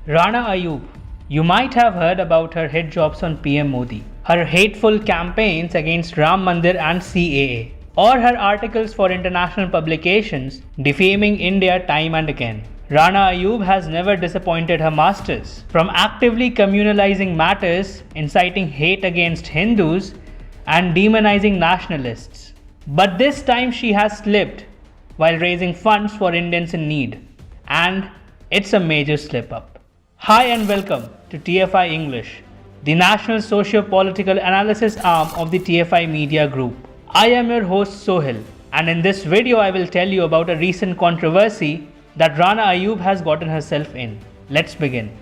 Rana Ayub. You might have heard about her hit jobs on PM Modi, her hateful campaigns against Ram Mandir and CAA, or her articles for international publications defaming India time and again. Rana Ayub has never disappointed her masters. From actively communalizing matters, inciting hate against Hindus, and demonizing nationalists. But this time she has slipped while raising funds for Indians in need. And it's a major slip up. Hi and welcome to TFI English, the national socio-political analysis arm of the TFI Media Group. I am your host Sohil, and in this video I will tell you about a recent controversy that Rana Ayub has gotten herself in. Let's begin.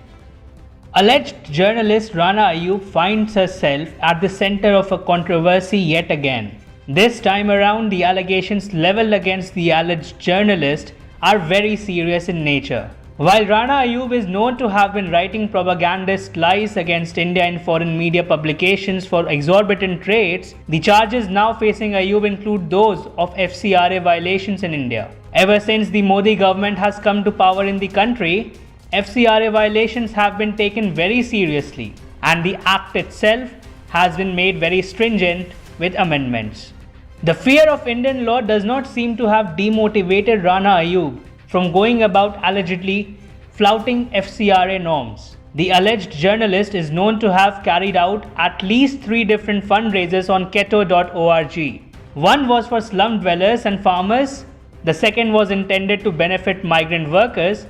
Alleged journalist Rana Ayub finds herself at the center of a controversy yet again. This time around, the allegations leveled against the alleged journalist are very serious in nature. While Rana Ayub is known to have been writing propagandist lies against India in foreign media publications for exorbitant rates, the charges now facing Ayub include those of FCRA violations in India. Ever since the Modi government has come to power in the country, FCRA violations have been taken very seriously, and the act itself has been made very stringent with amendments. The fear of Indian law does not seem to have demotivated Rana Ayub from going about allegedly flouting FCRA norms. The alleged journalist is known to have carried out at least 3 different fundraisers on Keto.org. One was for slum dwellers and farmers, the second was intended to benefit migrant workers,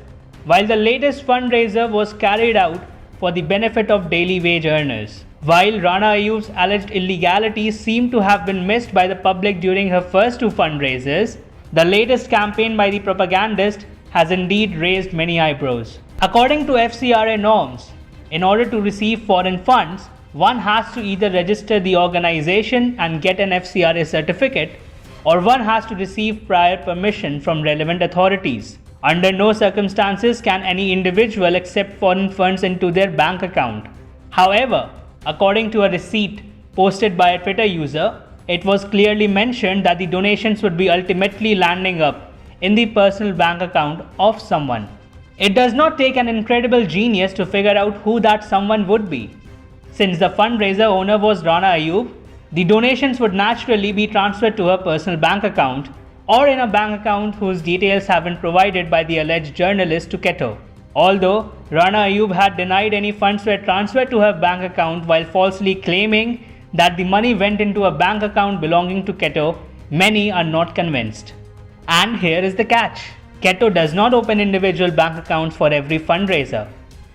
while the latest fundraiser was carried out for the benefit of daily wage earners. While Rana Ayub's alleged illegalities seem to have been missed by the public during her first 2 fundraisers, the latest campaign by the propagandist has indeed raised many eyebrows. According to FCRA norms, in order to receive foreign funds, one has to either register the organization and get an FCRA certificate, or one has to receive prior permission from relevant authorities. Under no circumstances can any individual accept foreign funds into their bank account. However, according to a receipt posted by a Twitter user, it was clearly mentioned that the donations would be ultimately landing up in the personal bank account of someone. It does not take an incredible genius to figure out who that someone would be. Since the fundraiser owner was Rana Ayub, the donations would naturally be transferred to her personal bank account or in a bank account whose details have been provided by the alleged journalist to Keto. Although Rana Ayub had denied any funds were transferred to her bank account while falsely claiming that the money went into a bank account belonging to Keto, many are not convinced. And here is the catch. Keto does not open individual bank accounts for every fundraiser,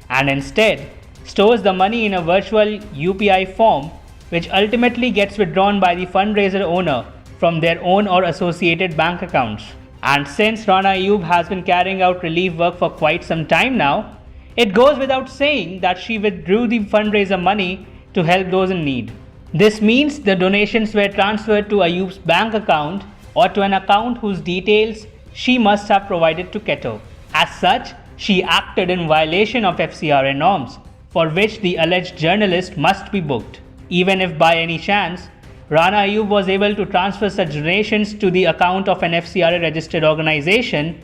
and instead stores the money in a virtual UPI form which ultimately gets withdrawn by the fundraiser owner from their own or associated bank accounts. And since Rana Ayub has been carrying out relief work for quite some time now, it goes without saying that she withdrew the fundraiser money to help those in need. This means the donations were transferred to Ayub's bank account or to an account whose details she must have provided to Keto. As such, she acted in violation of FCRA norms, for which the alleged journalist must be booked. Even if by any chance, Rana Ayub was able to transfer such donations to the account of an FCRA registered organization,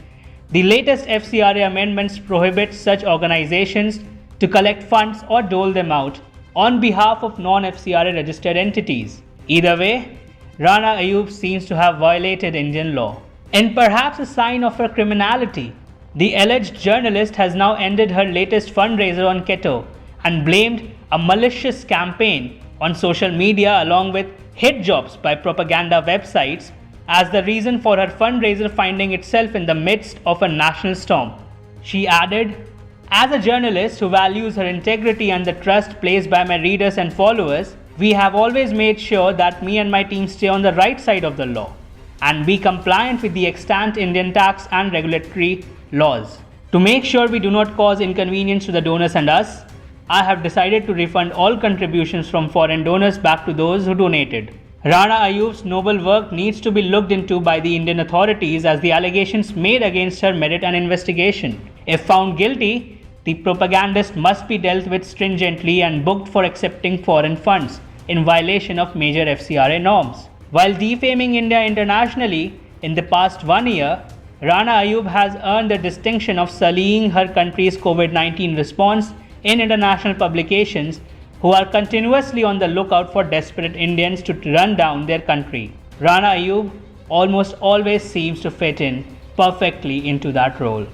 the latest FCRA amendments prohibit such organizations to collect funds or dole them out on behalf of non-FCRA registered entities. Either way, Rana Ayub seems to have violated Indian law. In perhaps a sign of her criminality, the alleged journalist has now ended her latest fundraiser on Keto and blamed a malicious campaign on social media along with hit jobs by propaganda websites as the reason for her fundraiser finding itself in the midst of a national storm. She added, "As a journalist who values her integrity and the trust placed by my readers and followers, we have always made sure that me and my team stay on the right side of the law and be compliant with the extant Indian tax and regulatory laws. To make sure we do not cause inconvenience to the donors and us, I have decided to refund all contributions from foreign donors back to those who donated." Rana Ayub's noble work needs to be looked into by the Indian authorities as the allegations made against her merit an investigation. If found guilty, the propagandist must be dealt with stringently and booked for accepting foreign funds in violation of major FCRA norms. While defaming India internationally in the past 1 year, Rana Ayyub has earned the distinction of sullying her country's COVID-19 response in international publications who are continuously on the lookout for desperate Indians to run down their country. Rana Ayyub almost always seems to fit in perfectly into that role.